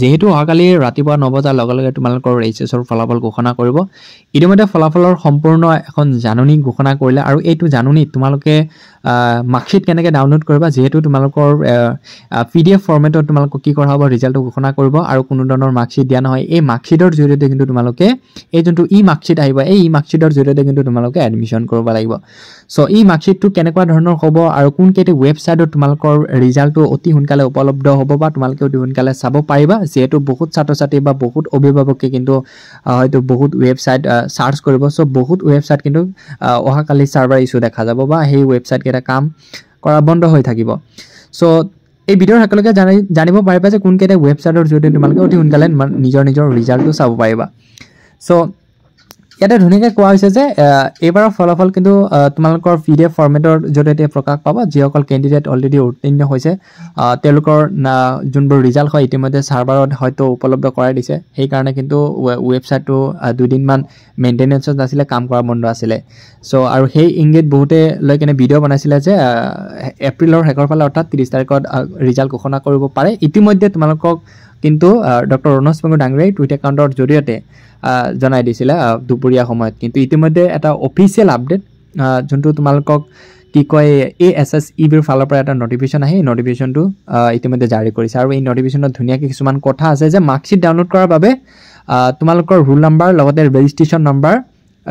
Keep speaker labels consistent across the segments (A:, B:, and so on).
A: যেহেতু অহাকালি ৰাতিপুৱা 9 বজাৰ লগে লগে তোমালোকৰ এইচএছৰ ফলাফল ঘোষণা কৰিব ইতিমধ্যে ফলাফলৰ সম্পূৰ্ণ এখন জাননী ঘোষণা কৰিলে আৰু এইটো জাননীত তোমালোকে মাৰ্কশিট কেনেকৈ ডাউনলোড কৰিবা যেহেতু তোমালোকৰ PDF ফৰমেটত তোমালোকক কি কৰা হ'ব ৰিজাল্টটো ঘোষণা কৰিব আৰু কোনো ধৰণৰ মাৰ্কশিট দিয়া নহয় এই মাৰ্কশিটৰ জৰিয়তে কিন্তু তোমালোকে এই যোনটো মাৰ্কশিট আহিব এই মাৰ্কশিটৰ জৰিয়তে কিন্তু তোমালোকে এডমিশন কৰিব লাগিব সো মাৰ্কশিটটো কেনেকুৱা ধৰণৰ হ'ব আৰু কোন কেইটা ৱেবছাইটত তোমালোকৰ ৰিজাল্টটো অতি সোনকালে উপলব্ধ হ'ব বা তোমালোকে অতি সোনকালে চাব পাৰিবা যেহেতু বহুত ছাত্ৰ-ছাত্ৰী বা বহুত অভিভাৱকে কিন্তু হয়তো বহুত ৱেবছাইট সাৰ্চ কৰিব সো বহুত ৱেবছাইট কিন্তু অহাকালি সাৰ্ভাৰ ইস্যু দেখা যাব বা সেই ৱেবছাইট কেইটা কাম কৰা বন্ধ হৈ থাকিব সো এই ভিডিঅ'ৰ একেলগে জানিব পাৰিবা যে কোন কেইটা ৱেবছাইটৰ জৰিয়তে তোমালোকে অতি সোনকালে নিজৰ ৰিজাল্টটো চাব পাৰিবা সো ইয়াতে ধুনীয়াকৈ কোৱা হৈছে যে এইবাৰৰ ফলাফল কিন্তু তোমালোকৰ PDF ফৰমেটৰ জৰিয়তে প্ৰকাশ পাব যিসকল কেণ্ডিডেট অলৰেডি উত্তীৰ্ণ হৈছে তেওঁলোকৰ যোনবোৰ ৰিজাল্ট হয় ইতিমধ্যে সাৰ্ভাৰত হয়তো উপলব্ধ কৰাই দিছে সেই কাৰণে কিন্তু ৱেবছাইটটো 2 দিনমান মেইনটেনেন্সত আছিলে কাম কৰা বন্ধ আছিলে সো আৰু সেই ইংগিত বহুতে লৈ কেনে ভিডিঅ' বনাইছিলে যে এপ্ৰিলৰ শেষৰ ফালে অৰ্থাৎ 30 তাৰিখত ৰিজাল্ট ঘোষণা কৰিব পাৰে ইতিমধ্যে তোমালোকক কিন্তু ডক্টৰ ৰণোজ পেগু ডাঙৰীয়াই টুইটাৰ একাউণ্টৰ জৰিয়তে জনাই দিছিলে দুপৰীয়া সময়ত কিন্তু ইতিমধ্যে এটা অফিচিয়েল আপডেট যোনটো তোমালোকক কি কয় ASSEBৰ ফালৰ পৰা এটা নটিফিকেশ্যন আহে এই নটিফিকেশ্যনটো ইতিমধ্যে জাৰি কৰিছে আৰু এই নটিফিকেশ্যনত ধুনীয়াকৈ কিছুমান কথা আছে যে মাৰ্কশিট ডাউনলোড কৰাৰ বাবে তোমালোকৰ ৰোল নাম্বাৰ লগতে ৰেজিষ্ট্ৰেশ্যন নাম্বাৰ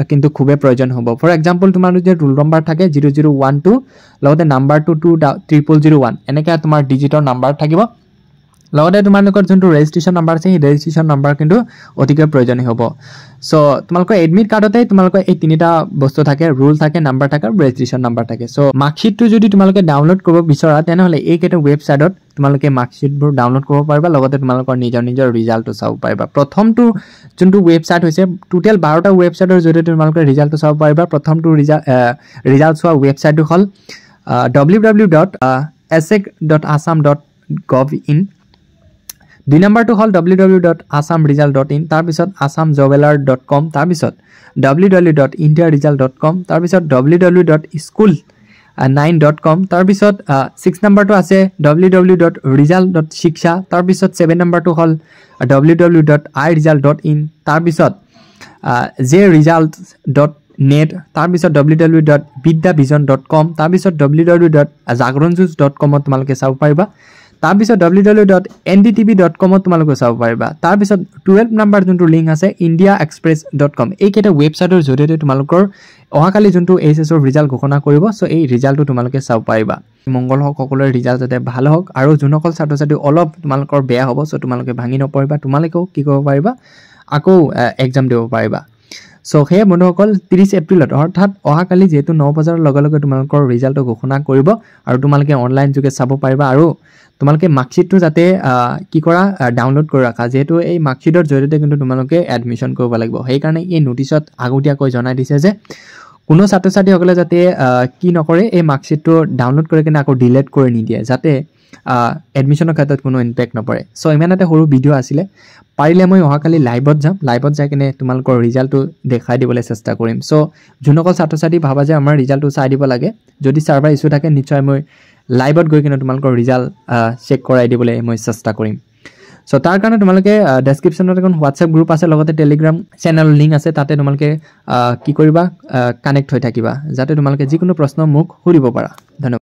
A: কিন্তু খুবেই প্ৰয়োজন হ'ব ফৰ এক্সাম্পল তোমালোকৰ যে ৰোল নাম্বাৰ থাকে 0012 লগতে নাম্বাৰটো 20001 এনেকৈ তোমাৰ ডিজিটৰ নাম্বাৰ থাকিব লগতে তোমালোকৰ যোনটো ৰেজিষ্ট্ৰেশ্যন নাম্বাৰ আছে সেই ৰেজিষ্ট্ৰেশ্যন নাম্বাৰ কিন্তু অতিকৈ প্ৰয়োজনীয় হ'ব সো তোমালোকৰ এডমিট কাৰ্ডতে তোমালোকৰ এই তিনিটা বস্তু থাকে ৰুল থাকে নাম্বাৰ থাকে আৰু ৰেজিষ্ট্ৰেশ্যন নাম্বাৰ থাকে সো মাৰ্কশিটটো যদি তোমালোকে ডাউনলোড কৰিব বিচৰা তেনেহ'লে এইকেইটা ৱেবছাইটত তোমালোকে মাৰ্কশিটবোৰ ডাউনলোড কৰিব পাৰিবা লগতে তোমালোকৰ নিজৰ ৰিজাল্টটো চাব পাৰিবা প্ৰথমটো যোনটো ৱেবছাইট হৈছে টোটেল 12টা ৱেবছাইটৰ জৰিয়তে তোমালোকে ৰিজাল্টটো চাব পাৰিবা প্ৰথমটো ৰিজাল্ট চোৱা ৱেবছাইটটো হ'ল www.asec.assam.gov.in 2 নম্বৰটো হ'ল www.assamresult.in তাৰ পিছত assamjobalert.com তাৰ পিছত www.indiaresult.com তাৰ পিছত www.school9.com তাৰ পিছত 6 নম্বৰটো আছে www.result.shiksha তাৰ পিছত 7 নম্বৰটো হ'ল www.iresult.in তাৰ পিছত jresult.net তাৰ পিছত www.vidyavision.com তাৰ পিছত www.jagronjuice.com তোমালোকে চাব পাৰিবা তাৰ পিছত www.ndtv.com তোমালোকে চাব পাৰিবা তাৰ পিছত 12 নম্বৰ যোনটো লিংক আছে indiaexpress.com এই কেইটা ৱেবছাইটৰ জৰিয়তে তোমালোকৰ অহাকালি যোনটো এইচএছৰ ৰিজাল্ট ঘোষণা কৰিব সো এই ৰিজাল্টটো তোমালোকে চাব পাৰিবা মংগল হওক সকলোৰে ৰিজাল্ট যাতে ভাল হওক আৰু যোনসকল ছাত্ৰ-ছাত্ৰী অলপ তোমালোকৰ বেয়া হ'ব সো তোমালোকে ভাঙি নপৰিবা তোমালোকেও কি কৰিব পাৰিবা আকৌ এক্সাম দিব পাৰিবা সো সেই বন্ধুসকল 30 এপ্ৰিলত অৰ্থাৎ অহাকালি যেহেতু 9 বজাৰ লগে লগে তোমালোকৰ ৰিজাল্টটো ঘোষণা কৰিব আৰু তোমালোকে অনলাইন যোগে চাব পাৰিবা আৰু তোমালোকে মাৰ্কশিটটো যাতে কি কৰা ডাউনলোড কৰি ৰাখা যেহেতু এই মাৰ্কশিটৰ জৰিয়তে কিন্তু তোমালোকে এডমিশন কৰিব লাগিব সেই কাৰণে এই নোটিছত আগতীয়াকৈ জনাই দিছে যে কোনো ছাত্ৰ-ছাত্ৰীসকলে যাতে কি নকৰে এই মাৰ্কশিটটো ডাউনলোড কৰি কিনে আকৌ ডিলিট কৰি নিদিয়ে যাতে এডমিশনৰ ক্ষেত্ৰত কোনো ইম্পেক্ট নপৰে সো ইমান এটা সৰু ভিডিঅ' আছিলে পাৰিলে মই অহাকালি লাইভত যাই কিনে তোমালোকৰ ৰিজাল্টটো দেখাই দিবলৈ চেষ্টা কৰিম সো যোনসকল ছাত্ৰ-ছাত্ৰী ভাবা যে আমাৰ ৰিজাল্টটো চাই দিব লাগে যদি সাৰ্ভাৰ ইস্যু থাকে নিশ্চয় মই লাইভত গৈ কিনে তোমালোকৰ ৰিজাল্ট চেক কৰাই দিবলৈ মই চেষ্টা কৰিম সো তাৰ কাৰণে তোমালোকে ডেসক্ৰিপচনত এখন হোৱাটছএপ গ্ৰুপ আছে লগতে টেলিগ্ৰাম চেনেলৰ লিংক আছে তাতে তোমালোকে কি কৰিবা কানেক্ট হৈ থাকিবা যাতে তোমালোকে যিকোনো প্ৰশ্ন মোক সুধিব পাৰা ধন্যবাদ